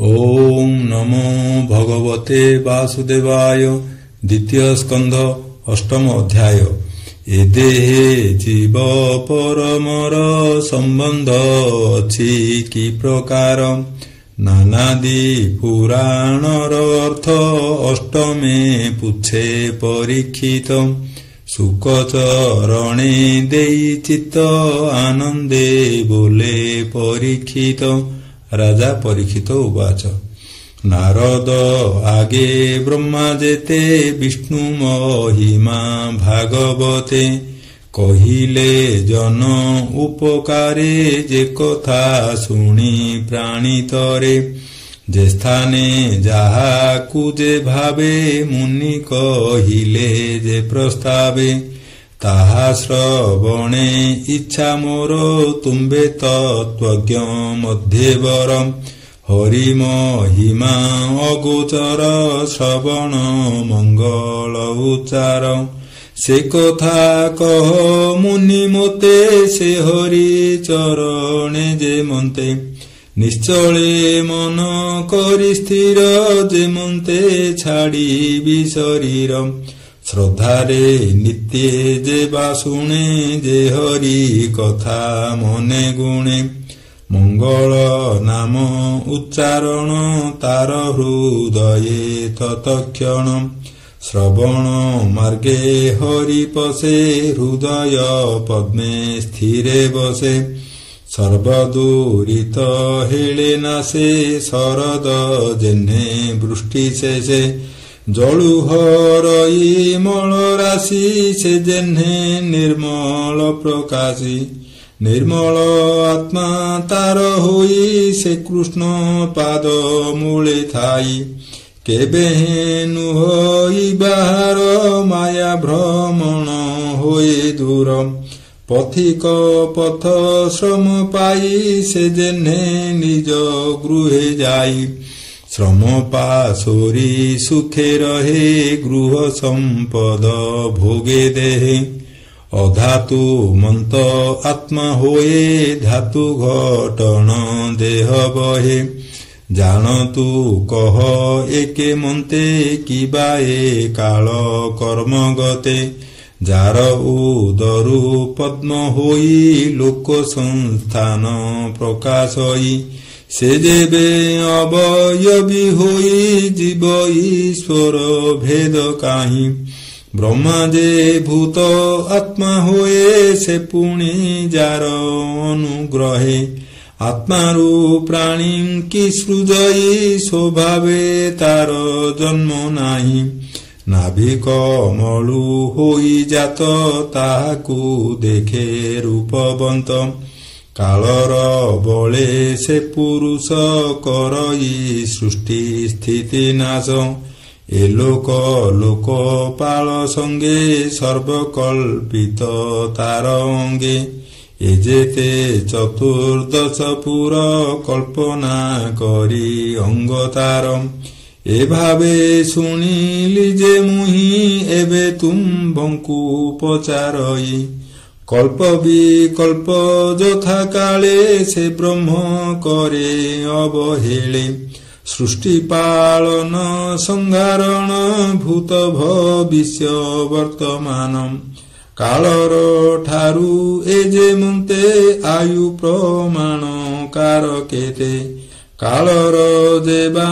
ओम नमो भगवते वासुदेवाय। द्वितीय स्कंध अष्टम अध्याय। ए देहे जीव परमर संबंध अछि कि प्रकार। नानादि पुराणर अर्थ अष्टमे पुछे परीक्षित। सुखचरणे देई चित्त आनंदे बोले परीक्षित। राजा परीक्षित उवाच। नारद आगे ब्रह्मा जेते विष्णु महिमा भागवते। कहिले जन उपकारे जे कथा शुणी प्राणितरे। जे स्थाने जाहाकु जे भावे मुनि कहिले जे प्रस्तावे। ताहा श्रवणे इच्छा मोर तुम्बे तत्त्वज्ञ मध्यवर। हरि महिमा अगोचर श्रवण मंगल उच्चार। से कथा कह मुनि मोते से हरि चरणे जे मन्ते। निश्चले मन करि स्थिर जे मन्ते छाड़ी शरीर। श्रद्धारे नित्ये जे बासुणे जे हरि कथा मने गुणे। मंगल नाम उच्चारण तार हृदये तत्क्षण। श्रवण मार्गे हरि पसे हृदय पद्मे स्थिरे बसे। सर्वदूरित हेले नासे शरद जेने वृष्टि शेषे। जलु हरई मल राशि से जेन्हे निर्मल प्रकाशी। निर्मल आत्मा तार होई से कृष्ण पाद मूले थाई। केबे नुहई बाहर माया भ्रमण होए दूर। पथिक पथ श्रम पाई से जेन्हे निज गृहे जाई। श्रम पाशोरी सुखे रहे गृह संपद भोगे देहे। अधातु मंत आत्मा होए धातु घटन देह बहे। जानतु कह एके मंते किबा ए काल कर्म गते। जार उदरु पद्म होई लोक संस्थान प्रकाशई। से जेबे अवयवी होई जीव ईश्वर भेद काहि। ब्रह्मा जे भूत आत्मा होए से पुणी जार अनुग्रहे। आत्मारु प्राणी की सृजई स्वभावे तार जन्म नाही। नाभि कमलु होई जात ताहाकु देखे रूपवंत। कालर बले से पुरुष करई सृष्टि स्थिति नाश। ए लोक लोकपाल संगे सर्वकल्पित तार अंगे। ए जेते चतुर्दश पुर कल्पना करी अंगतार। ए भावे शुणिली जे मुहि एबे तुम्भंकु पचारई। कल्प विकल्प यथा काले से ब्रह्म करे अवहेले। सृष्टि पालन संहारण भूत भविष्य वर्तमान। कालर ठारु ए जे मुंते आयु प्रमाण कार केते। कालर जेबा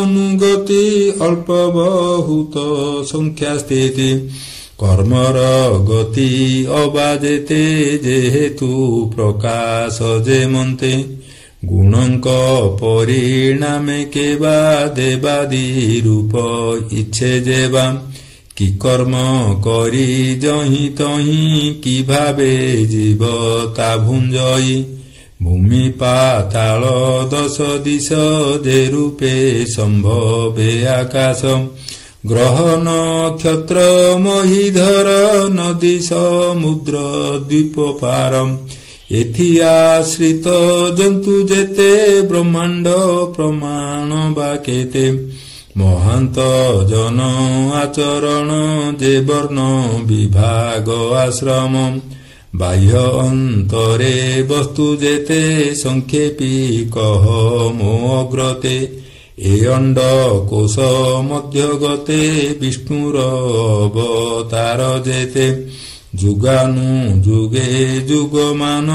अनुगति अल्प बहुत संख्या स्थिति। कर्मर गति अबाजेते जेहेतु प्रकाश जे मन्ते। गुणंक परिणामे केबा देवादि रूप इच्छे जेबा। कि कर्म करी जहि तहि कि भावे जीव ता भुंजई। भूमि पाताल दश दिश जे रूपे संभवे आकाश। ग्रह नक्षत्र महीधर नदी समुद्र द्वीप पार। एथि आश्रित जंतु जेते ब्रह्मांड प्रमाण बाकेते। महांत जन आचरण जे वर्ण विभाग आश्रम। ବାହ୍ୟ ଅନ୍ତରେ ବସ୍ତୁ ଯେତେ ସଂକ୍ଷେପୀ କହ ମୋ ଅଗ୍ରତେ ଏ ଅଣ୍ଡ କୋଶ ମଧ୍ୟଗତେ ବିଷ୍ଣୁର ଅବତାର ଯେତେ ଯୁଗାନୁ ଯୁଗେ ଯୁଗମାନ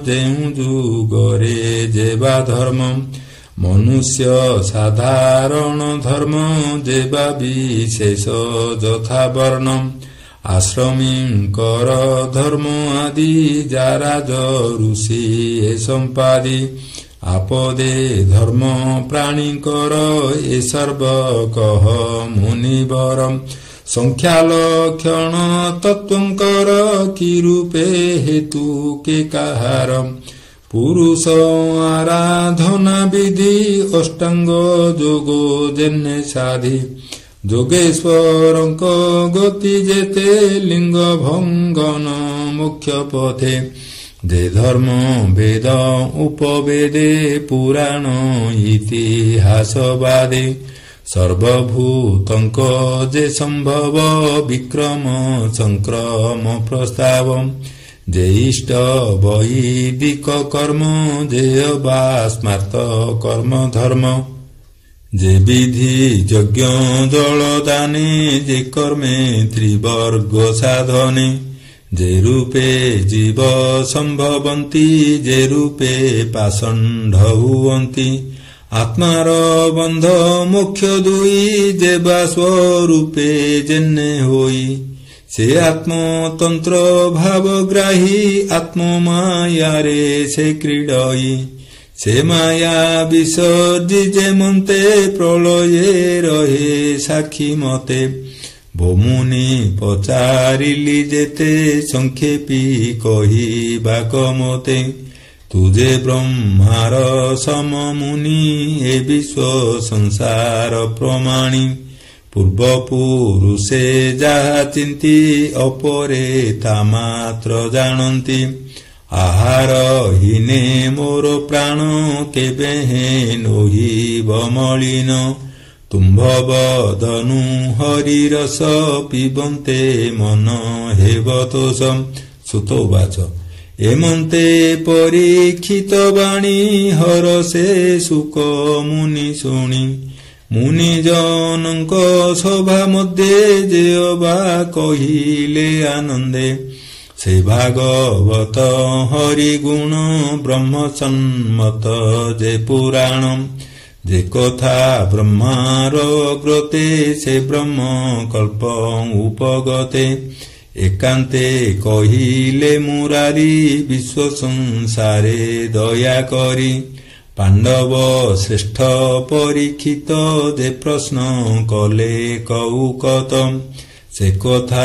ଯେଉଁ ଯୁଗରେ ଯେବା ଧର୍ମ ମନୁଷ୍ୟ ସାଧାରଣ ଧର୍ମ ଯେବା ବିଶେଷ ଯଥା ବର୍ଣ୍ଣ ଆଶ୍ରମୀଙ୍କର ଧର୍ମ ଆଦି ଯାରାଜ ଋଷି ଏ ସମ୍ପାଦି ଆପଦେ ଧର୍ମ ପ୍ରାଣୀଙ୍କର ଏ ସର୍ବ କହ ମୁନିବର ସଂଖ୍ୟାଲକ୍ଷଣ ତତ୍ତ୍ୱଙ୍କର କି ରୂପେ ହେତୁ କେ କାହାର ପୁରୁଷ ଆରାଧନା ବିଧି ଅଷ୍ଟାଙ୍ଗ ଯୋଗ ଯେନେ ସାଧି ଯୋଗେଶ୍ୱରଙ୍କ ଗତି ଯେତେ ଲିଙ୍ଗ ଭଙ୍ଗନ ମୁଖ୍ୟ ପଥେ ଯେ ଧର୍ମ ବେଦ ଉପବେଦେ ପୁରାଣ ଇତିହାସ ବାଦେ ସର୍ବଭୂତଙ୍କ ଯେ ସମ୍ଭବ ବିକ୍ରମ ସଂକ୍ରମ ପ୍ରସ୍ତାବ ଯେ ଇଷ୍ଟ ବୈଦିକ କର୍ମ ଯେ ବା ସ୍ମାର୍ତ କର୍ମ ଧର୍ମ ଯେ ବିଧି ଯଜ୍ଞ ଜଳଦାନେ ଯେ କର୍ମେ ତ୍ରିବର୍ଗ ସାଧନେ ଯେ ରୂପେ ଜୀବ ସମ୍ଭବନ୍ତି ଯେ ରୂପେ ପାଷଣ୍ଡ ହୁଅନ୍ତି ଆତ୍ମାର ବନ୍ଧ ମୋକ୍ଷ ଦୁଇ ଯେ ବା ସ୍ୱରୂପେ ଯେନେ ହୋଇ ସେ ଆତ୍ମତନ୍ତ୍ର ଭାବଗ୍ରାହୀ ଆତ୍ମମାୟାରେ ସେ କ୍ରୀଡ଼ଇ ସେ ମାୟା ବିସର୍ଜି ଯେ ମନ୍ତେ ପ୍ରଳୟେ ରହେ ସାକ୍ଷୀ ମତେ ଭୋମୁନି ପଚାରିଲି ଯେତେ ସଂକ୍ଷେପୀ କହିବାକ ମତେ ତୁଜେ ବ୍ରହ୍ମାର ସମମୁନି ଏ ବିଶ୍ୱ ସଂସାର ପ୍ରମାଣୀ ପୂର୍ବ ପୁରୁଷେ ଯାହା ଚିନ୍ତି ଅପରେ ତା ମାତ୍ର ଜାଣନ୍ତି ଆହାର ହୀନେ ମୋର ପ୍ରାଣ କେବେ ହେ ନୋହିବ ମଳିନ ତୁମ୍ଭ ବଦନୁ ହରିରସ ପିବନ୍ତେ ମନ ହେବ ତୋଷ ସୁତୋବାଚ ଏମନ୍ତେ ପରୀକ୍ଷିତ ବାଣୀ ହରସେ ସୁକ ମୁନି ଶୁଣି ମୁନି ଜନଙ୍କ ସଭା ମଧ୍ୟରେ ଯେ ଅବା କହିଲେ ଆନନ୍ଦେ ସେ ଭାଗବତ ହରିଗୁଣ ବ୍ରହ୍ମ ସମ୍ମତ ଯେ ପୁରାଣ ଯେ କଥା ବ୍ରହ୍ମାର ଅଗ୍ରତେ ସେ ବ୍ରହ୍ମ କଳ୍ପ ଉପଗତେ ଏକାନ୍ତେ କହିଲେ ମୁରାରି ବିଶ୍ୱ ସଂସାରେ ଦୟା କରି ପାଣ୍ଡବ ଶ୍ରେଷ୍ଠ ପରୀକ୍ଷିତ ଯେ ପ୍ରଶ୍ନ କଲେ କଉକତ ସେ କଥା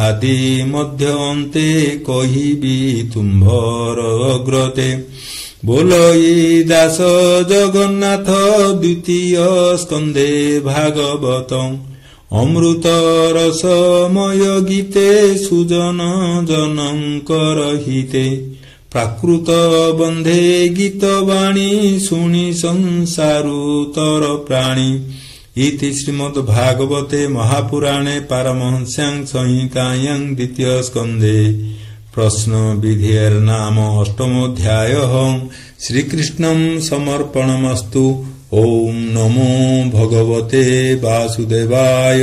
ଆଦି ମଧ୍ୟ ଅନ୍ତେ କହିବି ତୁମ୍ଭର ଅଗ୍ରତେ ବୋଲଇ ଦାସ ଜଗନ୍ନାଥ ଦ୍ୱିତୀୟ ସ୍କନ୍ଧେ ଭାଗବତ ଅମୃତ ରସମୟ ଗୀତେ ସୁଜନ ଜନଙ୍କର ହିତେ ପ୍ରାକୃତ ବନ୍ଧେ ଗୀତ ବାଣୀ ଶୁଣି ସଂସାରୁତର ପ୍ରାଣୀ ଇତି ଶ୍ରୀମଦ୍ ଭାଗବତେ ମହାପୁରାଣେ ପାରମହଂସ୍ୟାଂ ସଂହିତାୟାଂ ଦ୍ୱିତୀୟ ସ୍କନ୍ଧେ ପ୍ରଶ୍ନ ବିଧିର୍ ନାମ ଅଷ୍ଟମୋଧ୍ୟାୟଃ ଶ୍ରୀକୃଷ୍ଣଂ ସମର୍ପଣମସ୍ତୁ। ଓಂ ନମୋ ଭଗବତେ ବାସୁଦେବାୟ।